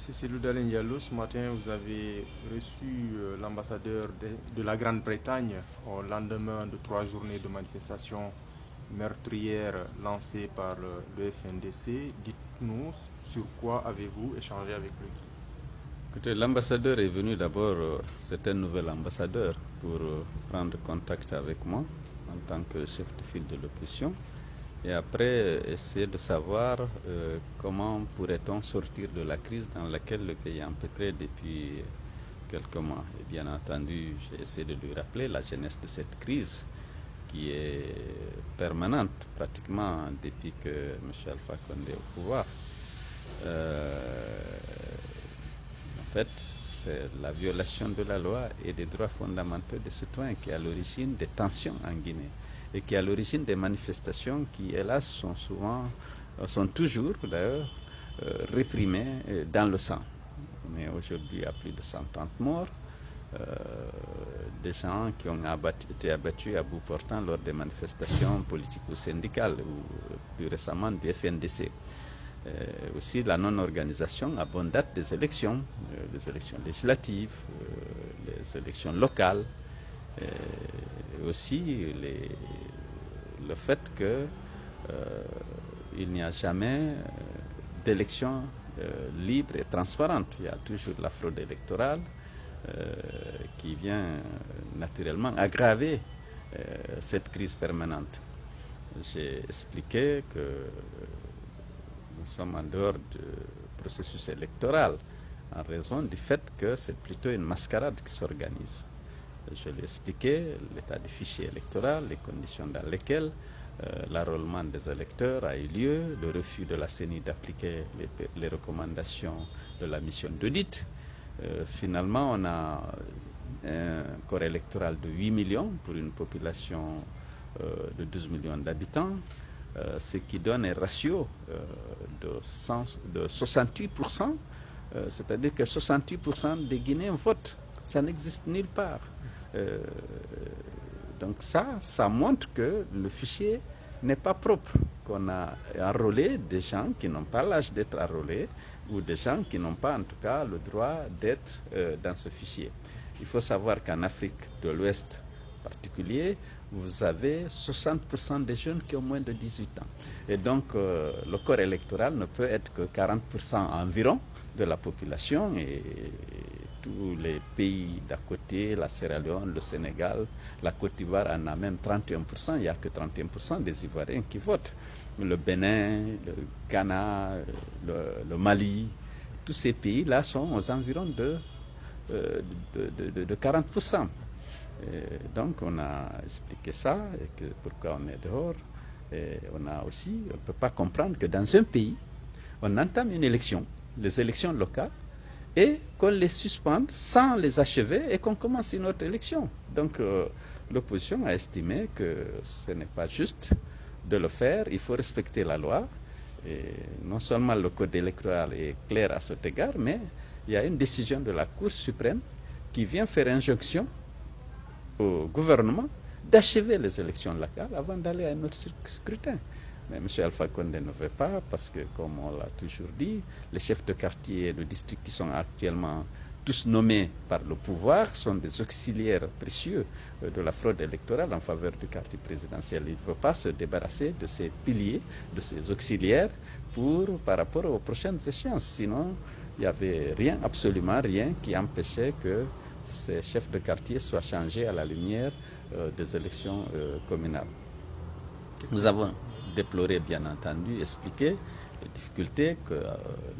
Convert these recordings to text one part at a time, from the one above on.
Cécile Oudalén Diallo, ce matin vous avez reçu l'ambassadeur de la Grande-Bretagne au lendemain de 3 journées de manifestations meurtrières lancées par le FNDC. Dites-nous sur quoi avez-vous échangé avec lui? Écoutez, l'ambassadeur est venu d'abord, c'est un nouvel ambassadeur, pour prendre contact avec moi en tant que chef de file de l'opposition. Et après, essayer de savoir comment pourrait-on sortir de la crise dans laquelle le pays est empêtré depuis quelques mois. Et bien entendu, j'ai essayé de lui rappeler la genèse de cette crise qui est permanente pratiquement depuis que M. Alpha Condé est au pouvoir. En fait, c'est la violation de la loi et des droits fondamentaux des citoyens qui est à l'origine des tensions en Guinée et qui est à l'origine des manifestations qui, hélas, sont toujours d'ailleurs réprimées dans le sang. On est aujourd'hui à plus de 130 morts, des gens qui ont été abattus à bout portant lors des manifestations politiques ou syndicales ou plus récemment du FNDC. Aussi la non-organisation à bonne date des élections législatives, les élections locales, et aussi le fait qu'il n'y a jamais d'élections libres et transparentes. Il y a toujours la fraude électorale qui vient naturellement aggraver cette crise permanente. J'ai expliqué que nous sommes en dehors du processus électoral en raison du fait que c'est plutôt une mascarade qui s'organise. Je l'ai expliqué, l'état du fichier électoral, les conditions dans lesquelles l'enrôlement des électeurs a eu lieu, le refus de la CENI d'appliquer les recommandations de la mission d'audit. Finalement, on a un corps électoral de 8 millions pour une population de 12 millions d'habitants. Ce qui donne un ratio de 68%, c'est-à-dire que 68% des Guinéens votent. Ça n'existe nulle part. Donc ça montre que le fichier n'est pas propre, qu'on a enrôlé des gens qui n'ont pas l'âge d'être enrôlés ou des gens qui n'ont pas en tout cas le droit d'être dans ce fichier. Il faut savoir qu'en Afrique de l'Ouest particulier, vous avez 60% des jeunes qui ont moins de 18 ans. Et donc, le corps électoral ne peut être que 40% environ de la population, et tous les pays d'à côté, la Sierra Leone, le Sénégal, la Côte d'Ivoire en a même 31%, il n'y a que 31% des Ivoiriens qui votent. Le Bénin, le Ghana, le Mali, tous ces pays-là sont aux environs de 40%. Donc on a expliqué ça, et que pourquoi on est dehors. Et on ne peut pas comprendre que dans un pays, on entame une élection, les élections locales, et qu'on les suspende sans les achever et qu'on commence une autre élection. Donc l'opposition a estimé que ce n'est pas juste de le faire, il faut respecter la loi. Et non seulement le code électoral est clair à cet égard, mais il y a une décision de la Cour suprême qui vient faire injonction au gouvernement d'achever les élections locales avant d'aller à un autre scrutin. Mais M. Alpha Condé ne veut pas, parce que, comme on l'a toujours dit, les chefs de quartier et de district qui sont actuellement tous nommés par le pouvoir sont des auxiliaires précieux de la fraude électorale en faveur du quartier présidentiel. Il ne veut pas se débarrasser de ces piliers, de ces auxiliaires, par rapport aux prochaines échéances. Sinon, il n'y avait rien, absolument rien, qui empêchait que ces chefs de quartier soient changés à la lumière des élections communales. Nous avons déploré, bien entendu, expliqué les difficultés que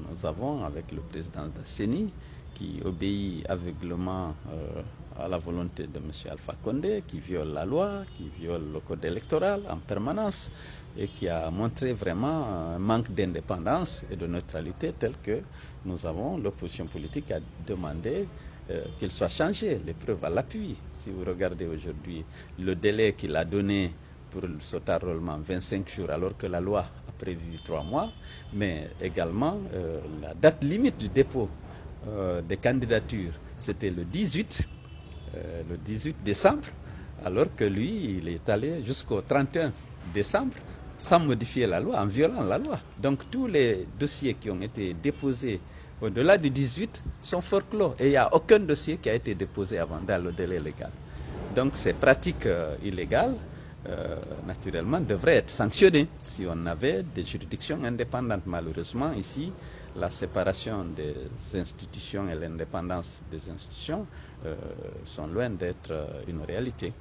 nous avons avec le président de la CENI, qui obéit aveuglément à la volonté de M. Alpha Condé, qui viole la loi, qui viole le code électoral en permanence, et qui a montré vraiment un manque d'indépendance et de neutralité tel que nous avons, l'opposition politique a demandé qu'il soit changé, les preuves à l'appui. Si vous regardez aujourd'hui le délai qu'il a donné pour cet enrôlement, 25 jours, alors que la loi a prévu 3 mois, mais également la date limite du dépôt des candidatures, c'était le 18 décembre, alors que lui, il est allé jusqu'au 31 décembre sans modifier la loi, en violant la loi. Donc tous les dossiers qui ont été déposés Au-delà du 18, sont fort clos. Et il n'y a aucun dossier qui a été déposé avant dans le délai légal. Donc ces pratiques illégales, naturellement, devraient être sanctionnées si on avait des juridictions indépendantes. Malheureusement, ici, la séparation des institutions et l'indépendance des institutions sont loin d'être une réalité.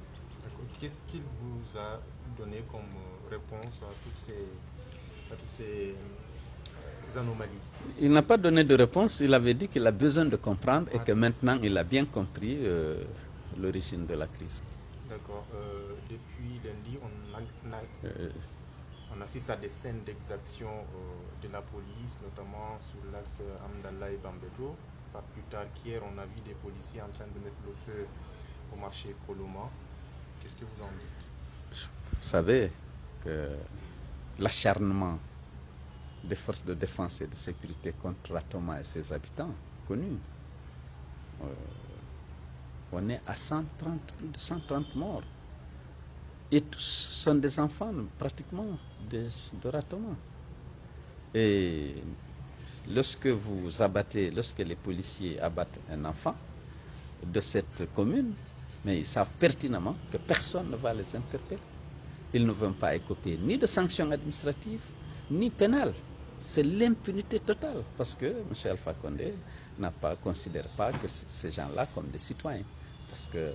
Qu'est-ce qu'il vous a donné comme réponse à toutes ces anomalies? Il n'a pas donné de réponse, il avait dit qu'il a besoin de comprendre et que maintenant il a bien compris l'origine de la crise. D'accord. Depuis lundi, on assiste à des scènes d'exaction de la police, notamment sur l'axe Amdallah et Bambeto. Pas plus tard qu'hier, on a vu des policiers en train de mettre le feu au marché Koloma. Qu'est-ce que vous en dites? Vous savez que l'acharnement des forces de défense et de sécurité contre Ratoma et ses habitants, connu. On est à plus de 130 morts. Et tous sont des enfants, pratiquement, de Ratoma. Et lorsque les policiers abattent un enfant de cette commune, mais ils savent pertinemment que personne ne va les interpeller. Ils ne vont pas écoper ni de sanctions administratives, ni pénales. C'est l'impunité totale, parce que M. Alpha Condé ne considère pas que ces gens-là comme des citoyens, parce qu'ils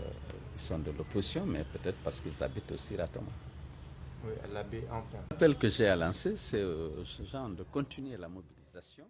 sont de l'opposition, mais peut-être parce qu'ils habitent aussi Ratoma. Oui, à l'abbé, enfin. L'appel que j'ai à lancer, c'est aux gens de continuer la mobilisation.